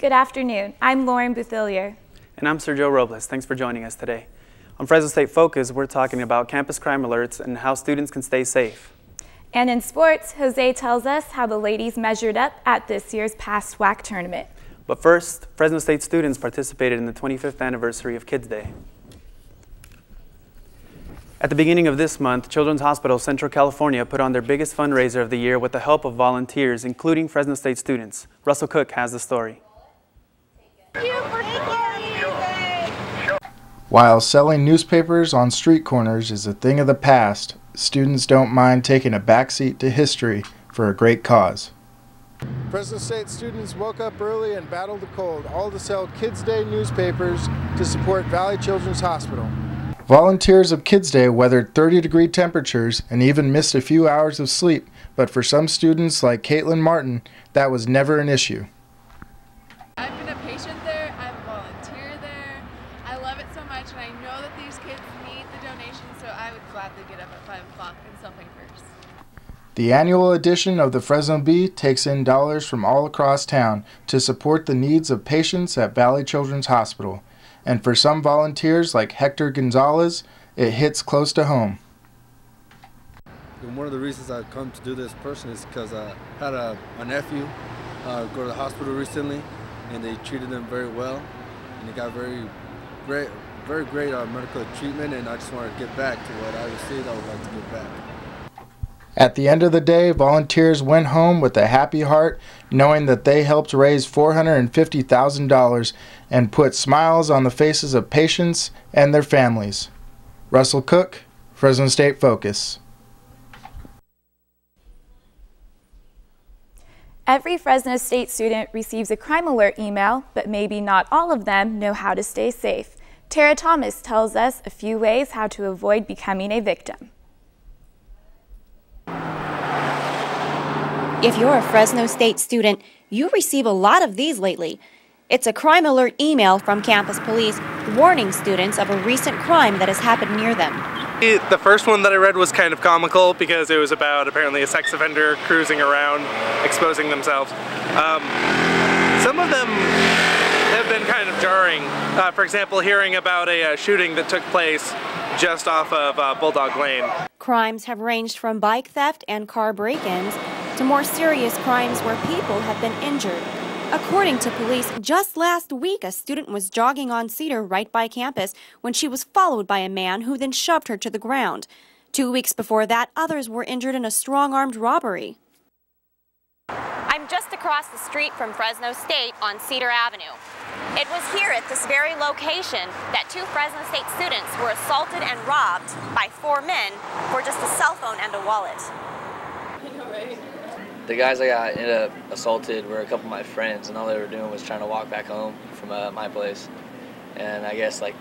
Good afternoon. I'm Lauren Bouthillier. And I'm Sergio Robles. Thanks for joining us today. On Fresno State Focus, we're talking about campus crime alerts and how students can stay safe. And in sports, Jose tells us how the ladies measured up at this year's past WAC tournament. But first, Fresno State students participated in the 25th anniversary of Kids Day. At the beginning of this month, Children's Hospital Central California put on their biggest fundraiser of the year with the help of volunteers, including Fresno State students. Russell Cook has the story. While selling newspapers on street corners is a thing of the past, students don't mind taking a backseat to history for a great cause. Fresno State students woke up early and battled the cold, all to sell Kids Day newspapers to support Valley Children's Hospital. Volunteers of Kids Day weathered 30-degree temperatures and even missed a few hours of sleep, but for some students like Caitlin Martin, that was never an issue. I've been a patient there, I've volunteered there, I love it so much, and I know that these kids need the donations, so I would gladly get up at 5 o'clock and something first. The annual edition of the Fresno Bee takes in dollars from all across town to support the needs of patients at Valley Children's Hospital. And for some volunteers like Hector Gonzalez, it hits close to home. And one of the reasons I come to do this person is because I had a nephew go to the hospital recently, and they treated him very well, and he got very great medical treatment, and I just wanted to give back to what I received. I would like to give back. At the end of the day, volunteers went home with a happy heart, knowing that they helped raise $450,000 and put smiles on the faces of patients and their families. Russell Cook, Fresno State Focus. Every Fresno State student receives a crime alert email, but maybe not all of them know how to stay safe. Tara Thomas tells us a few ways how to avoid becoming a victim. If you're a Fresno State student, you receive a lot of these lately. It's a crime alert email from campus police warning students of a recent crime that has happened near them. The first one that I read was kind of comical because it was about apparently a sex offender cruising around, exposing themselves. Some of them have been kind of jarring. For example, hearing about a shooting that took place just off of Bulldog Lane. Crimes have ranged from bike theft and car break-ins to more serious crimes where people have been injured. According to police, just last week a student was jogging on Cedar right by campus when she was followed by a man who then shoved her to the ground. 2 weeks before that, others were injured in a strong-armed robbery. I'm just across the street from Fresno State on Cedar Avenue. It was here at this very location that 2 Fresno State students were assaulted and robbed by 4 men for just a cell phone and a wallet. The guys I got ended up assaulted were a couple of my friends, and all they were doing was trying to walk back home from my place. And I guess I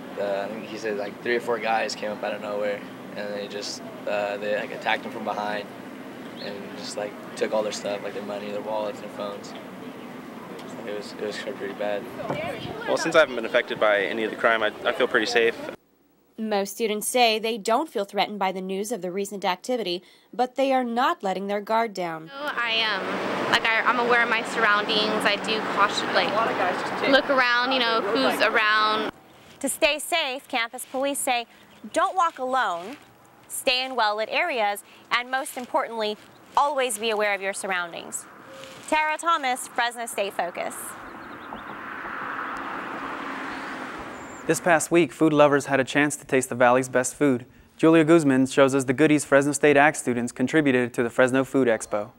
think he said 3 or 4 guys came up out of nowhere, and they just they attacked them from behind, and just took all their stuff, their money, their wallets, their phones. It was pretty bad. Well, since I haven't been affected by any of the crime, I feel pretty safe. Most students say they don't feel threatened by the news of the recent activity, but they are not letting their guard down. I'm aware of my surroundings. I do look around, who's around. To stay safe, campus police say don't walk alone, stay in well-lit areas, and most importantly, always be aware of your surroundings. Tara Thomas, Fresno State Focus. This past week, food lovers had a chance to taste the Valley's best food. Julia Guzman shows us the goodies Fresno State Ag students contributed to the Fresno Food Expo.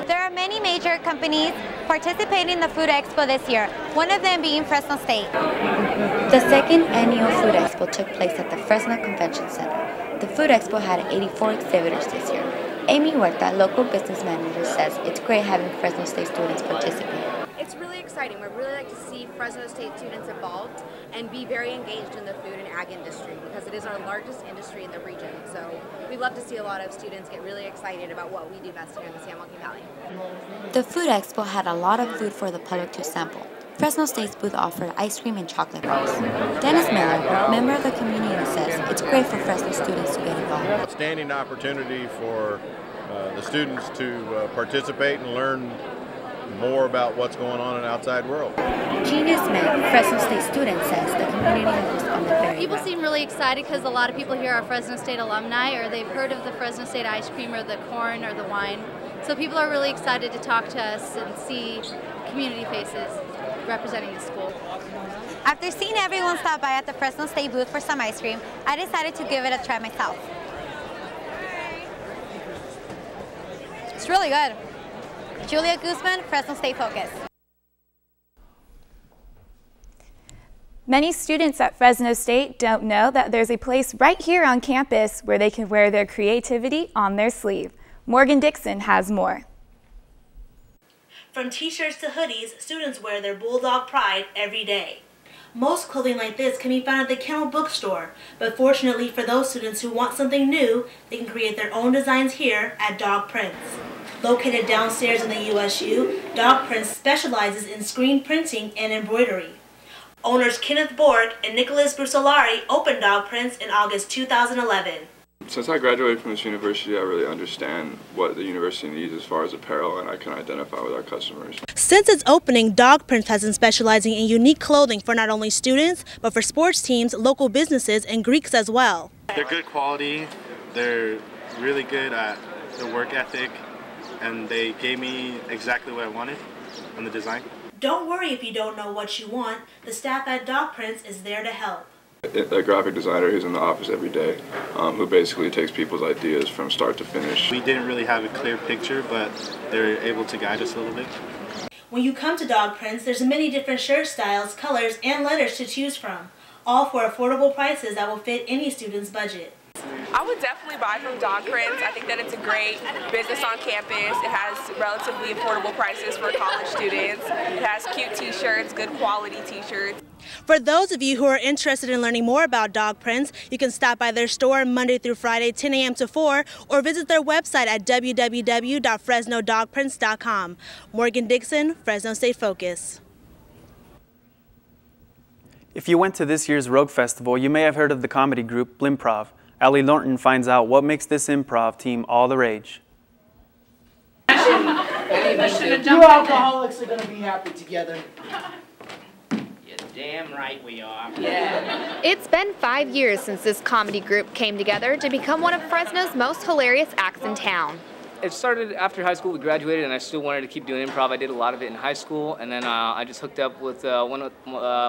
There are many major companies participating in the Food Expo this year, one of them being Fresno State. The second annual Food Expo took place at the Fresno Convention Center. The Food Expo had 84 exhibitors this year. Amy Huerta, local business manager, says it's great having Fresno State students participate. It's really exciting. We'd really like to see Fresno State students involved and be very engaged in the food and ag industry because it is our largest industry in the region. So we'd love to see a lot of students get really excited about what we do best here in the San Joaquin Valley. The Food Expo had a lot of food for the public to sample. Fresno State's booth offered ice cream and chocolate bars. Dennis Miller, member of the community, says it's great for Fresno students to get involved. Outstanding opportunity for the students to participate and learn more about what's going on in the outside world. Genius Smith, Fresno State student, says the community has responded very well. People seem really excited because a lot of people here are Fresno State alumni, or they've heard of the Fresno State ice cream or the corn or the wine. So people are really excited to talk to us and see community faces representing the school. After seeing everyone stop by at the Fresno State booth for some ice cream, I decided to give it a try myself. It's really good. Julia Guzman, Fresno State Focus. Many students at Fresno State don't know that there's a place right here on campus where they can wear their creativity on their sleeve. Morgan Dixon has more. From t-shirts to hoodies, students wear their Bulldog pride every day. Most clothing like this can be found at the Kennel Bookstore, but fortunately for those students who want something new, they can create their own designs here at Dog Prints. Located downstairs in the USU, Dog Prints specializes in screen printing and embroidery. Owners Kenneth Bork and Nicholas Brusolari opened Dog Prints in August 2011. Since I graduated from this university, I really understand what the university needs as far as apparel, and I can identify with our customers. Since its opening, Dog Prints has been specializing in unique clothing for not only students, but for sports teams, local businesses, and Greeks as well. They're good quality, they're really good at their work ethic, and they gave me exactly what I wanted on the design. Don't worry if you don't know what you want. The staff at Dog Prints is there to help. A graphic designer who's in the office every day, who basically takes people's ideas from start to finish. We didn't really have a clear picture, but they're able to guide us a little bit. When you come to Dog Prints, there's many different shirt styles, colors, and letters to choose from, all for affordable prices that will fit any student's budget. I would definitely buy from Dog Prints. I think that it's a great business on campus. It has relatively affordable prices for college students. It has cute t-shirts, good quality t-shirts. For those of you who are interested in learning more about Dog Prints, you can stop by their store Monday through Friday, 10 a.m. to 4, or visit their website at www.fresnodogprints.com. Morgan Dixon, Fresno State Focus. If you went to this year's Rogue Festival, you may have heard of the comedy group Blimpprov. Allie Norton finds out what makes this improv team all the rage. Two alcoholics are going to be happy together. You're damn right we are. Yeah. It's been 5 years since this comedy group came together to become one of Fresno's most hilarious acts in town. It started after high school. We graduated, and I still wanted to keep doing improv. I did a lot of it in high school, and then I just hooked up with one of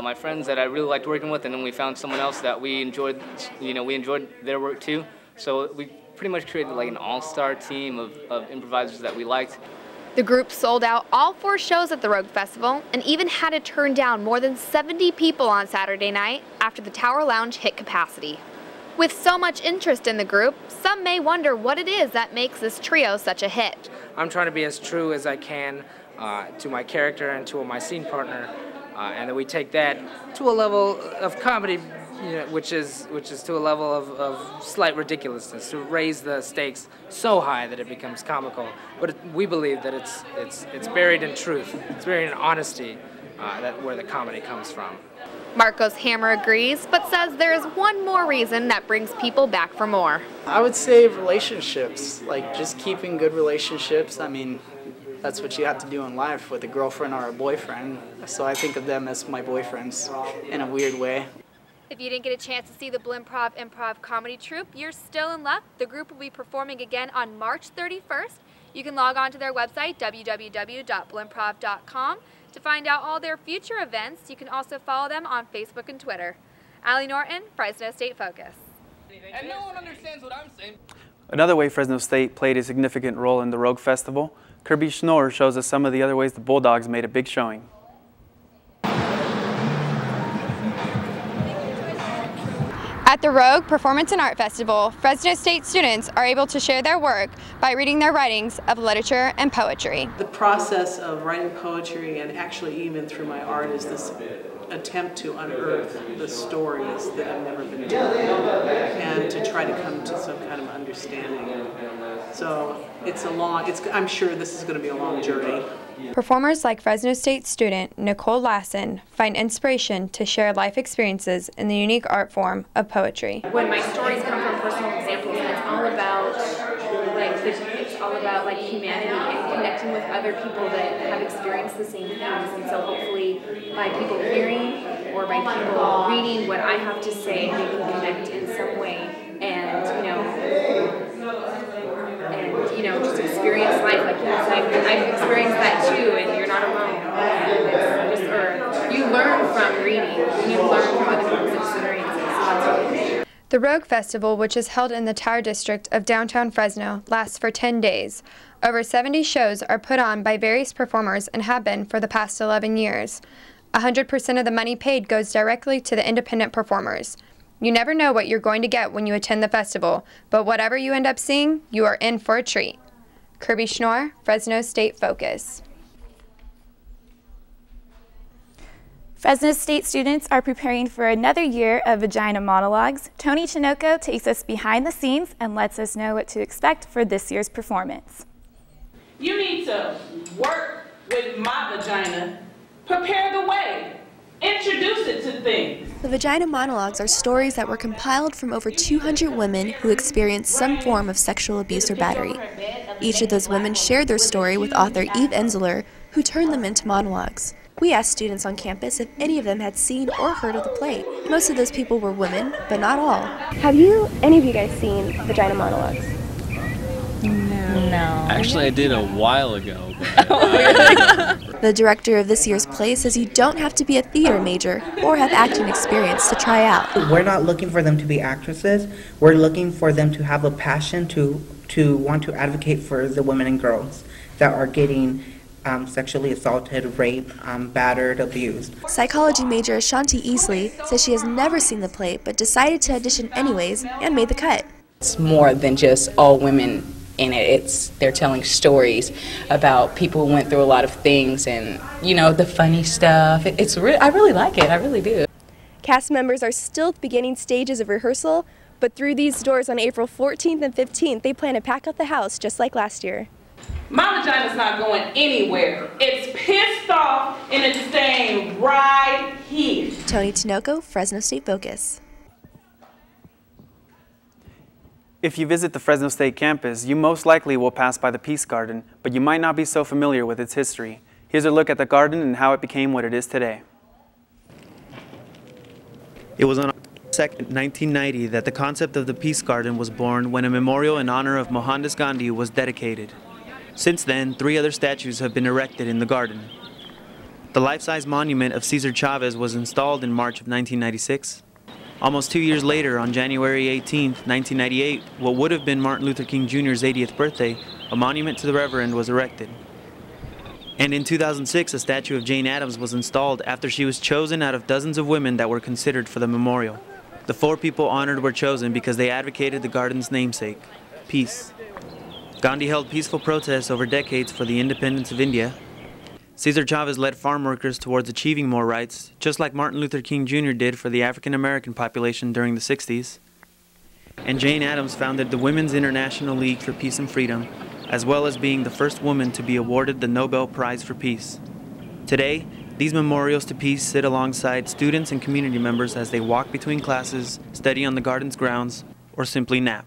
my friends that I really liked working with, and then we found someone else that we enjoyed. We enjoyed their work too. So we pretty much created like an all-star team of improvisers that we liked. The group sold out all 4 shows at the Rogue Festival and even had to turn down more than 70 people on Saturday night after the Tower Lounge hit capacity. With so much interest in the group, some may wonder what it is that makes this trio such a hit. I'm trying to be as true as I can to my character and to my scene partner, and then we take that to a level of comedy, which is to a level of slight ridiculousness, to raise the stakes so high that it becomes comical. But we believe that it's buried in truth, it's buried in honesty, where the comedy comes from. Marcos Hammer agrees, but says there is one more reason that brings people back for more. I would say relationships, like just keeping good relationships. I mean, that's what you have to do in life with a girlfriend or a boyfriend. So I think of them as my boyfriends in a weird way. If you didn't get a chance to see the Blimpprov improv comedy troupe, you're still in luck. The group will be performing again on March 31st. You can log on to their website, www.blimpprov.com. to find out all their future events. You can also follow them on Facebook and Twitter. Allie Norton, Fresno State Focus. And no one understands what I'm saying. Another way Fresno State played a significant role in the Rogue Festival, Kirby Schnorr shows us some of the other ways the Bulldogs made a big showing. At the Rogue Performance and Art Festival, Fresno State students are able to share their work by reading their writings of literature and poetry. The process of writing poetry, and actually even through my art, is this attempt to unearth the stories that have never been told and to try to come to some kind of understanding. So I'm sure this is going to be a long journey, Performers like Fresno State student Nicole Lassen find inspiration to share life experiences in the unique art form of poetry. When my stories come from personal examples, and it's all about like humanity and connecting with other people that have experienced the same things. And so hopefully by people hearing or by people reading what I have to say, they can connect in some way and just experience life. Like I've experienced that too, and you're not alone. You learn from reading, you learn from other people's experiences. So that's really cool. The Rogue Festival, which is held in the Tower District of downtown Fresno, lasts for 10 days. Over 70 shows are put on by various performers and have been for the past 11 years. 100% of the money paid goes directly to the independent performers. You never know what you're going to get when you attend the festival, but whatever you end up seeing, you are in for a treat. Kirby Schnorr, Fresno State Focus. Fresno State students are preparing for another year of Vagina monologues. Tony Chinoco takes us behind the scenes and lets us know what to expect for this year's performance. You need to work with my vagina, prepare the way, introduce it to things. The Vagina monologues are stories that were compiled from over 200 women who experienced some form of sexual abuse or battery. Each of those women shared their story with author Eve Enzler, who turned them into monologues. We asked students on campus if any of them had seen or heard of the play. Most of those people were women, but not all. Have any of you guys seen Vagina monologues? No. Actually, I did a while ago. The director of this year's play says you don't have to be a theater major or have acting experience to try out. We're not looking for them to be actresses. We're looking for them to have a passion to want to advocate for the women and girls that are getting sexually assaulted, raped, battered, abused. Psychology major Shanti Easley says she has never seen the play but decided to audition anyways and made the cut. It's more than just all women in it. They're telling stories about people who went through a lot of things and, the funny stuff. I really like it. I really do. Cast members are still at the beginning stages of rehearsal, but through these doors on April 14th and 15th, they plan to pack out the house just like last year. My vagina's not going anywhere. It's pissed off and it's staying right here. Tony Tinoco, Fresno State Focus. If you visit the Fresno State campus, you most likely will pass by the Peace Garden, but you might not be so familiar with its history. Here's a look at the garden and how it became what it is today. It was on August 2nd, 1990 that the concept of the Peace Garden was born when a memorial in honor of Mohandas Gandhi was dedicated. Since then, 3 other statues have been erected in the garden. The life-size monument of Cesar Chavez was installed in March of 1996. Almost 2 years later, on January 18, 1998, what would have been Martin Luther King Jr.'s 80th birthday, a monument to the Reverend was erected. And in 2006, a statue of Jane Addams was installed after she was chosen out of dozens of women that were considered for the memorial. The 4 people honored were chosen because they advocated the garden's namesake, peace. Gandhi held peaceful protests over decades for the independence of India. Cesar Chavez led farm workers towards achieving more rights, just like Martin Luther King Jr. did for the African American population during the 60s. And Jane Addams founded the Women's International League for Peace and Freedom, as well as being the first woman to be awarded the Nobel Prize for Peace. Today, these memorials to peace sit alongside students and community members as they walk between classes, study on the garden's grounds, or simply nap.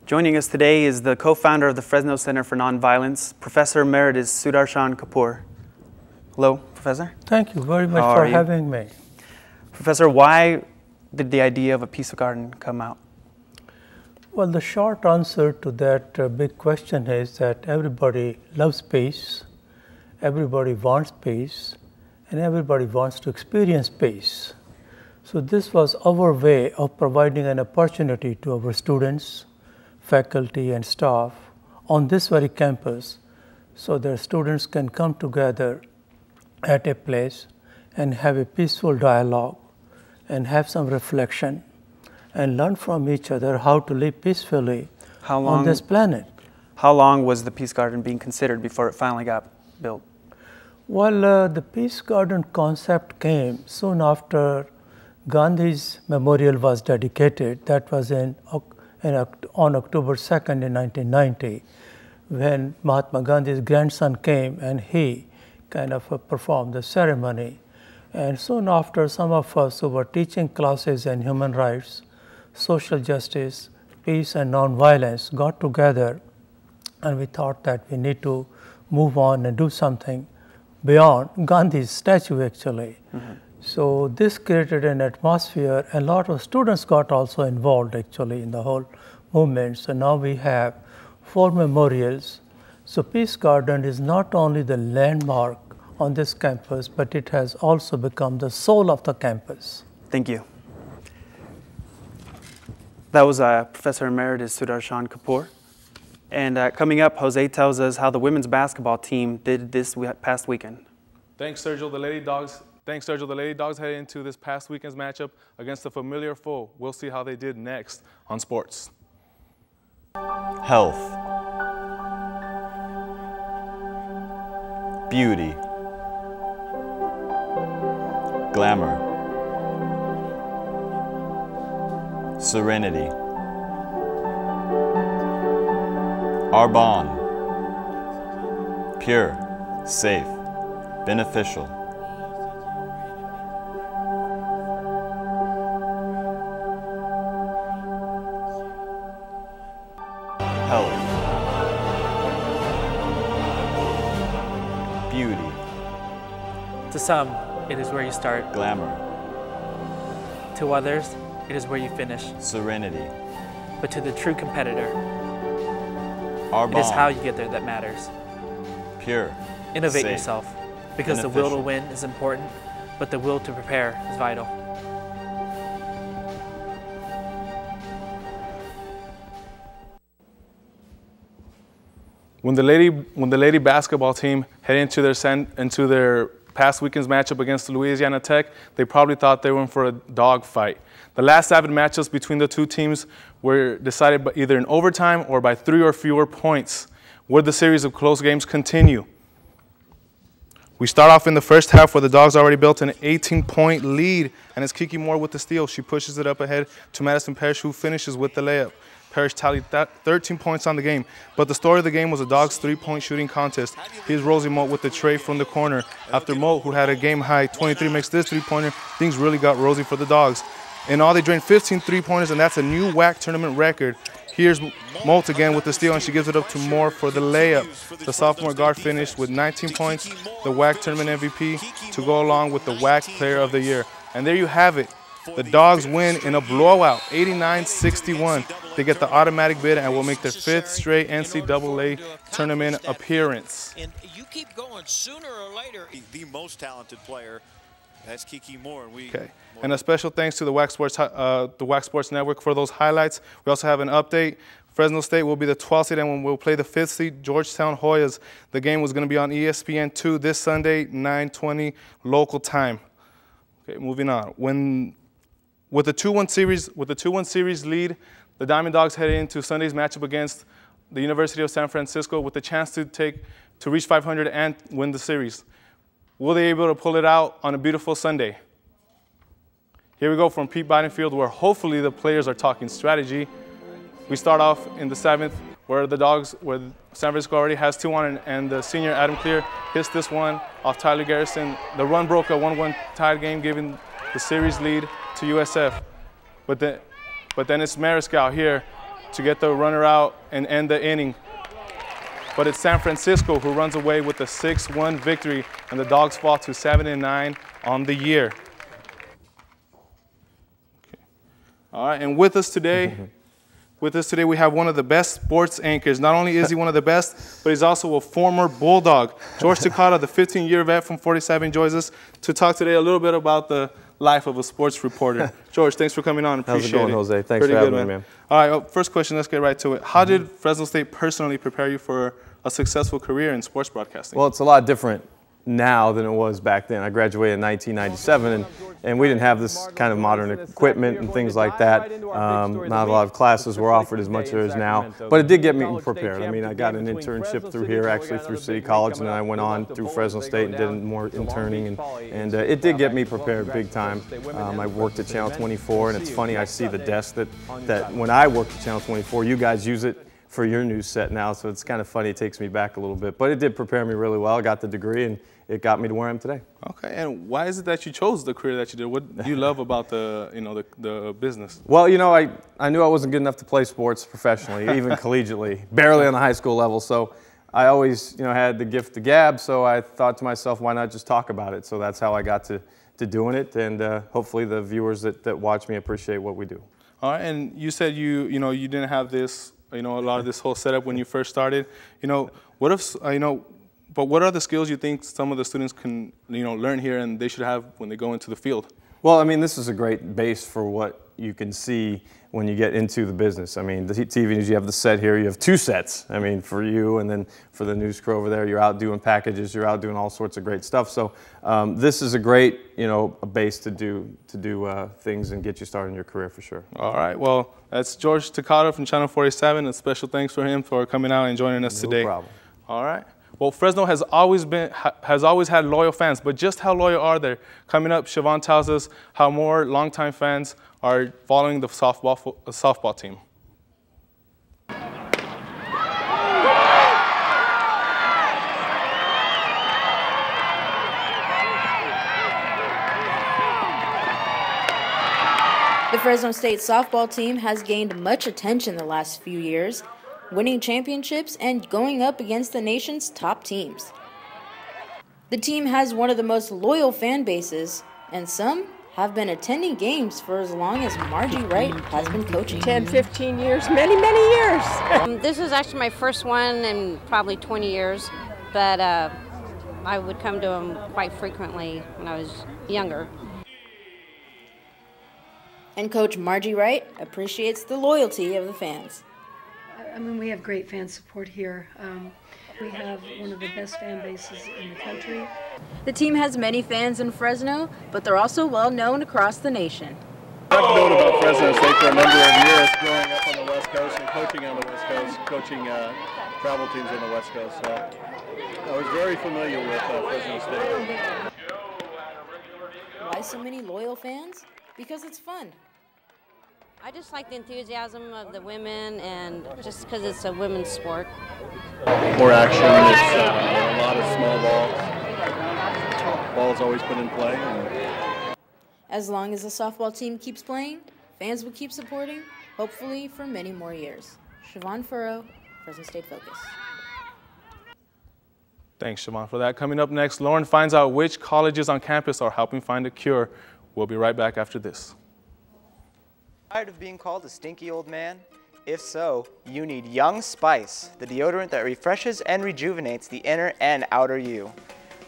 Joining us today is the co-founder of the Fresno Center for Nonviolence, Professor Emeritus Sudarshan Kapoor. Hello, Professor. Thank you very much for having me. Professor, why did the idea of a peace garden come out? Well, the short answer to that big question is that everybody loves peace, everybody wants peace, and everybody wants to experience peace. So this was our way of providing an opportunity to our students, faculty and staff on this very campus so that students can come together at a place and have a peaceful dialogue and have some reflection and learn from each other how to live peacefully on this planet. How long was the Peace Garden being considered before it finally got built? Well, the Peace Garden concept came soon after Gandhi's memorial was dedicated. That was in on October 2nd in 1990, when Mahatma Gandhi's grandson came and he kind of performed the ceremony. And soon after, some of us who were teaching classes in human rights, social justice, peace and nonviolence got together, and we thought that we need to move on and do something beyond Gandhi's statue actually. So this created an atmosphere, and a lot of students got also involved actually in the whole movement. So now we have 4 memorials. So Peace Garden is not only the landmark on this campus, but it has also become the soul of the campus. Thank you. That was Professor Emeritus Sudarshan Kapoor. And coming up, Jose tells us how the women's basketball team did this past weekend. Thanks, Sergio. The Lady Dogs headed into this past weekend's matchup against a familiar foe. We'll see how they did next on sports. Health, beauty, glamour, serenity, our bond, pure, safe, beneficial. Health, beauty. To some, it is where you start. Glamour. To others, it is where you finish. Serenity. But to the true competitor, our it is bond. how you get there that matters. Pure. Innovate safe, yourself, because the will to win is important, but the will to prepare is vital. When the lady basketball team headed into their past weekend's matchup against Louisiana Tech, they probably thought they were in for a dogfight. The last 7 matchups between the two teams were decided by either in overtime or by 3 or fewer points. Would the series of close games continue? We start off in the first half where the Dogs already built an 18-point lead, and it's Kiki Moore with the steal. She pushes it up ahead to Madison Parrish, who finishes with the layup. Parrish tallied 13 points on the game, but the story of the game was the Dogs' 3-point shooting contest. Here's Rosie Moat with the tray from the corner. After Moat, who had a game-high 23, makes this 3-pointer, things really got rosy for the Dogs. In all, they drained 15 3-pointers, and that's a new WAC tournament record. Here's Moat again with the steal, and she gives it up to Moore for the layup. The sophomore guard finished with 19 points, the WAC tournament MVP, to go along with the WAC Player of the Year. And there you have it. The Dogs win in a blowout, 89-61. They get the automatic bid and will make their 5th straight NCAA tournament appearance. And you keep going, sooner or later, the most talented player, that's Kiki Moore. Okay. And a special thanks to the WAC Sports Network for those highlights. We also have an update. Fresno State will be the 12th seed, and when we'll play the 5th seed, Georgetown Hoyas. The game was going to be on ESPN2 this Sunday, 9:20 local time. Okay, moving on. With the 2-1 series lead, the Diamond Dogs headed into Sunday's matchup against the University of San Francisco with the chance to reach 500 and win the series. Will they be able to pull it out on a beautiful Sunday? Here we go from Pete Bidenfield, where hopefully the players are talking strategy. We start off in the 7th, where San Francisco already has 2 on, and the senior Adam Clear hits this one off Tyler Garrison. The run broke a 1-1 tied game, giving the series lead to USF. But then it's Mariscal here to get the runner out and end the inning. But it's San Francisco who runs away with a 6-1 victory, and the Dogs fall to 7-9 on the year. Okay. All right, and with us today we have one of the best sports anchors. Not only is he one of the best, but he's also a former Bulldog. George Takata, the 15-year vet from 47, joins us to talk today a little bit about the life of a sports reporter. George, thanks for coming on. Appreciate it. How's it going, Jose? Thanks for having me, man. All right, first question, let's get right to it. How did Fresno State personally prepare you for a successful career in sports broadcasting? Well, it's a lot different now than it was back then. I graduated in 1997, and we didn't have this kind of modern equipment and things like that. Not a lot of classes were offered as much as there is now, but it did get me prepared. I mean, I got an internship through here, actually through City College, and then I went on through Fresno State and did more interning, and it did get me prepared big time. I worked at Channel 24, and it's funny, I see the desk that when I worked at Channel 24, you guys use it for your news set now, so it's kind of funny. It takes me back a little bit, but it did prepare me really well. I got the degree, and it got me to where I am today. Okay, and why is it that you chose the career that you did? What do you love about the business? Well, I knew I wasn't good enough to play sports professionally, even collegially, barely on the high school level. So I always, had the gift of gab. So I thought to myself, why not just talk about it? So that's how I got to doing it, and hopefully the viewers that watch me appreciate what we do. All right, and you said you didn't have this, a lot of this whole setup when you first started. What if, but what are the skills you think some of the students can, learn here and they should have when they go into the field? Well, I mean, this is a great base for what you can see when you get into the business. I mean, the TV news, you have the set here, you have 2 sets. I mean, for you and then for the news crew over there, you're out doing packages, you're out doing all sorts of great stuff. So this is a great, a base to do things and get you started in your career for sure. All right, well, that's George Takata from Channel 47. A special thanks for him for coming out and joining us today. No problem. All right. Well, Fresno has always had loyal fans, but just how loyal are they? Coming up, Siobhan tells us how more longtime fans are following the softball team. The Fresno State softball team has gained much attention the last few years, winning championships and going up against the nation's top teams. The team has one of the most loyal fan bases, and some have been attending games for as long as Margie Wright has been coaching. 10, 15 years, many years. This is actually my first one in probably 20 years, but I would come to them quite frequently when I was younger. And Coach Margie Wright appreciates the loyalty of the fans. I mean, we have great fan support here. We have one of the best fan bases in the country. The team has many fans in Fresno, but they're also well known across the nation. I've known about Fresno State for a number of years, growing up on the West Coast and coaching on the West Coast, coaching travel teams on the West Coast. So I was very familiar with Fresno State. Why so many loyal fans? Because it's fun. I just like the enthusiasm of the women, and just because it's a women's sport. More action, it's a lot of small balls. Balls always put in play. As long as the softball team keeps playing, fans will keep supporting, hopefully for many more years. Siobhan Furrow, Fresno State Focus. Thanks, Siobhan, for that. Coming up next, Lauren finds out which colleges on campus are helping find a cure. We'll be right back after this. Tired of being called a stinky old man? If so, you need Young Spice, the deodorant that refreshes and rejuvenates the inner and outer you.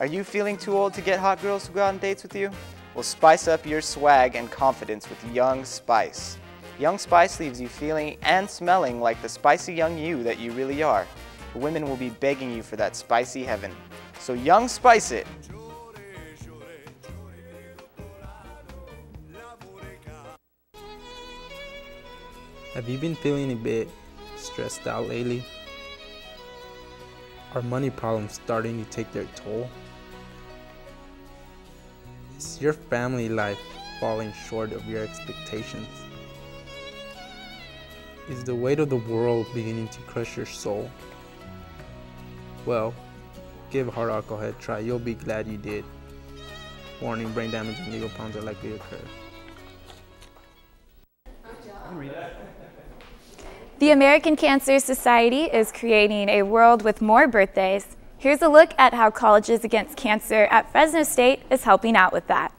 Are you feeling too old to get hot girls to go out on dates with you? Well, spice up your swag and confidence with Young Spice. Young Spice leaves you feeling and smelling like the spicy young you that you really are. Women will be begging you for that spicy heaven. So Young Spice it. Have you been feeling a bit stressed out lately? Are money problems starting to take their toll? Is your family life falling short of your expectations? Is the weight of the world beginning to crush your soul? Well, give hard alcohol a try. You'll be glad you did. Warning, brain damage and legal problems are likely to occur. The American Cancer Society is creating a world with more birthdays. Here's a look at how Colleges Against Cancer at Fresno State is helping out with that.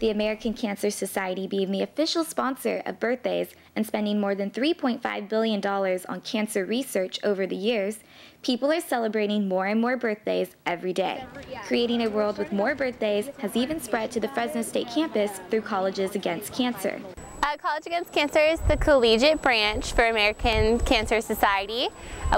The American Cancer Society being the official sponsor of birthdays and spending more than $3.5 billion on cancer research over the years, people are celebrating more and more birthdays every day. Creating a world with more birthdays has even spread to the Fresno State campus through Colleges Against Cancer. College Against Cancer is the collegiate branch for American Cancer Society.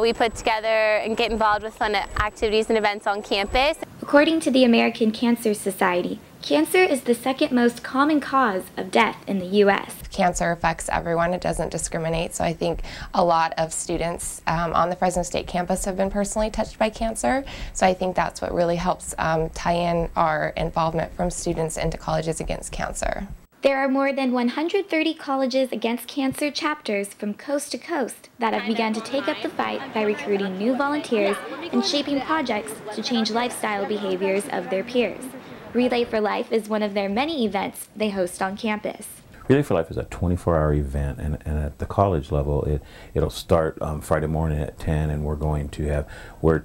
We put together and get involved with fun activities and events on campus. According to the American Cancer Society, cancer is the second most common cause of death in the U.S. Cancer affects everyone. It doesn't discriminate. So I think a lot of students on the Fresno State campus have been personally touched by cancer. So I think that's what really helps tie in our involvement from students into Colleges Against Cancer. There are more than 130 Colleges Against Cancer chapters from coast to coast that have begun to take up the fight by recruiting new volunteers and shaping projects to change lifestyle behaviors of their peers. Relay for Life is one of their many events they host on campus. Relay for Life is a 24-hour event, and at the college level, it'll start Friday morning at 10, and we're going to have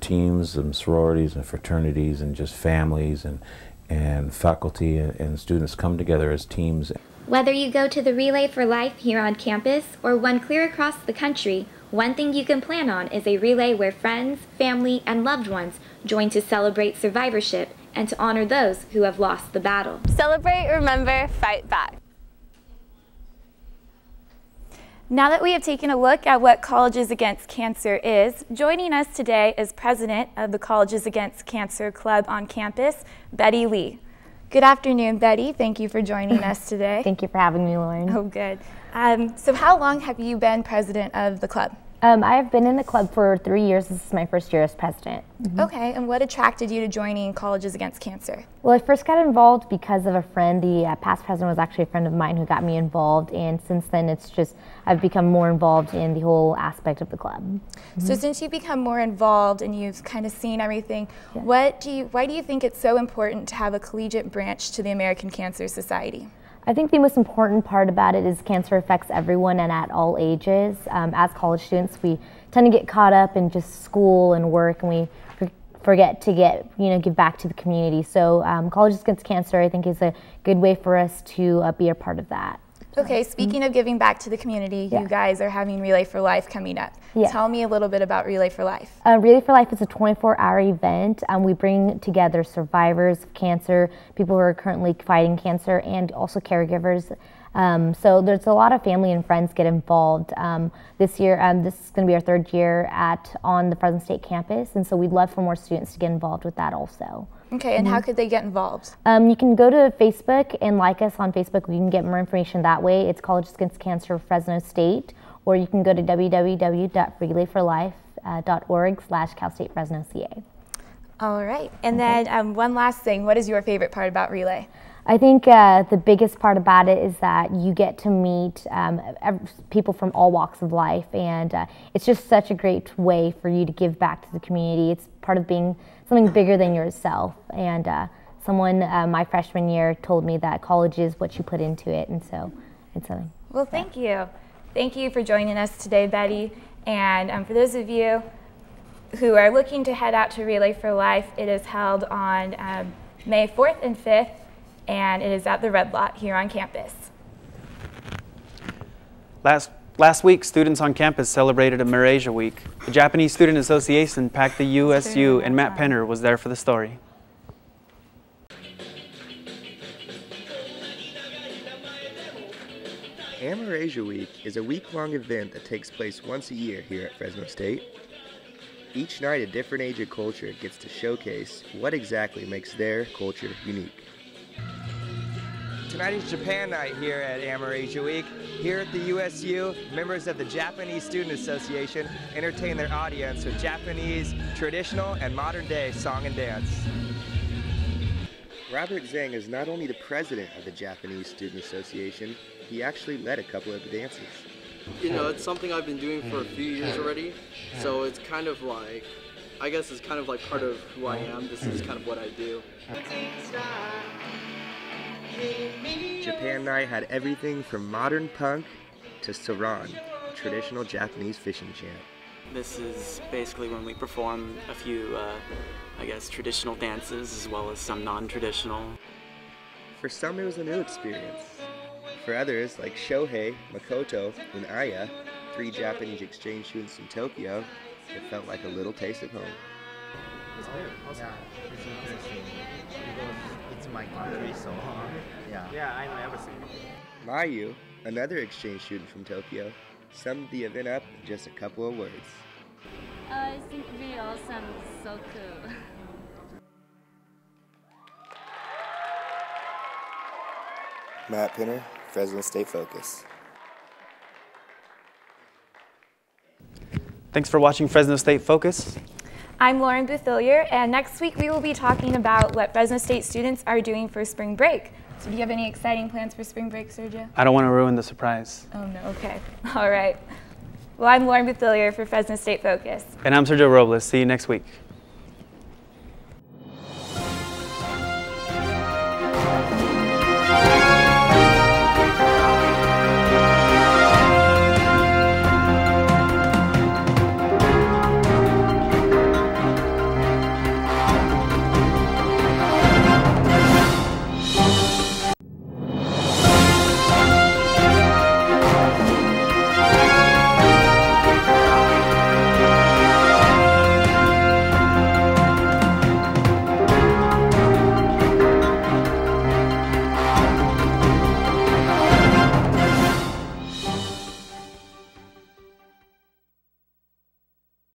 teams and sororities and fraternities and just families and faculty and students come together as teams. Whether you go to the Relay for Life here on campus or one clear across the country, one thing you can plan on is a relay where friends, family, and loved ones join to celebrate survivorship and to honor those who have lost the battle. Celebrate, remember, fight back. Now that we have taken a look at what Colleges Against Cancer is, joining us today is President of the Colleges Against Cancer Club on campus, Betty Lee. Good afternoon, Betty. Thank you for joining us today. Thank you for having me, Lauren. Oh, good. So how long have you been president of the club? I have been in the club for 3 years. This is my first year as president. Okay, and what attracted you to joining Colleges Against Cancer? Well, I first got involved because of a friend. The past president was actually a friend of mine who got me involved, and since then I've become more involved in the whole aspect of the club. So since you've become more involved and you've kind of seen everything, why do you think it's so important to have a collegiate branch to the American Cancer Society? I think the most important part about it is cancer affects everyone and at all ages. As college students, we tend to get caught up in just school and work, and we forget to give back to the community. So Colleges Against Cancer, I think, is a good way for us to be a part of that. Okay, speaking of giving back to the community, you guys are having Relay for Life coming up. Tell me a little bit about Relay for Life. Relay for Life is a 24-hour event. We bring together survivors of cancer, people who are currently fighting cancer, and also caregivers. So there's a lot of family and friends get involved. This year, this is going to be our third year on the Fresno State campus, and so we'd love for more students to get involved with that also. Okay, and how could they get involved? You can go to Facebook and like us on Facebook. You can get more information that way. It's Colleges Against Cancer Fresno State, or you can go to www.relayforlife.org/Cal State Fresno CA. All right, and then one last thing. What is your favorite part about Relay? I think the biggest part about it is that you get to meet people from all walks of life, and it's just such a great way for you to give back to the community. It's part of being something bigger than yourself, and someone my freshman year told me that college is what you put into it, and so it's something. Well, thank you. Thank you for joining us today, Betty, and for those of you who are looking to head out to Relay for Life, it is held on May 4th and 5th, and it is at the Red Lot here on campus. Last week, students on campus celebrated a Mirage A week. The Japanese Student Association packed the USU, and Matt Penner was there for the story. Mirage A Week is a week-long event that takes place once a year here at Fresno State. Each night, a different age of culture gets to showcase what exactly makes their culture unique. Tonight is Japan night here at Mirage A Week. Here at the USU, members of the Japanese Student Association entertain their audience with Japanese traditional and modern day song and dance. Robert Zhang is not only the president of the Japanese Student Association, he actually led a couple of the dances. You know, it's something I've been doing for a few years already, so it's kind of like, I guess it's kind of like part of who I am. This is kind of what I do. Japan Night had everything from modern punk to saran, a traditional Japanese fishing chant. This is basically when we perform a few, I guess, traditional dances as well as some non-traditional. For some, it was a new experience. For others, like Shohei, Makoto, and Aya, 3 Japanese exchange students from Tokyo, it felt like a little taste of home. It's very awesome. Yeah, it's interesting because it's my country, so yeah, I know everything. Mayu, another exchange student from Tokyo, summed the event up in just a couple of words. I think it's really awesome, so cool. Matt Pinner, Fresno State Focus. Thanks for watching Fresno State Focus. I'm Lauren Bouthillier, and next week we will be talking about what Fresno State students are doing for spring break. So do you have any exciting plans for spring break, Sergio? I don't want to ruin the surprise. Oh no, okay. All right. Well, I'm Lauren Bouthillier for Fresno State Focus. And I'm Sergio Robles. See you next week.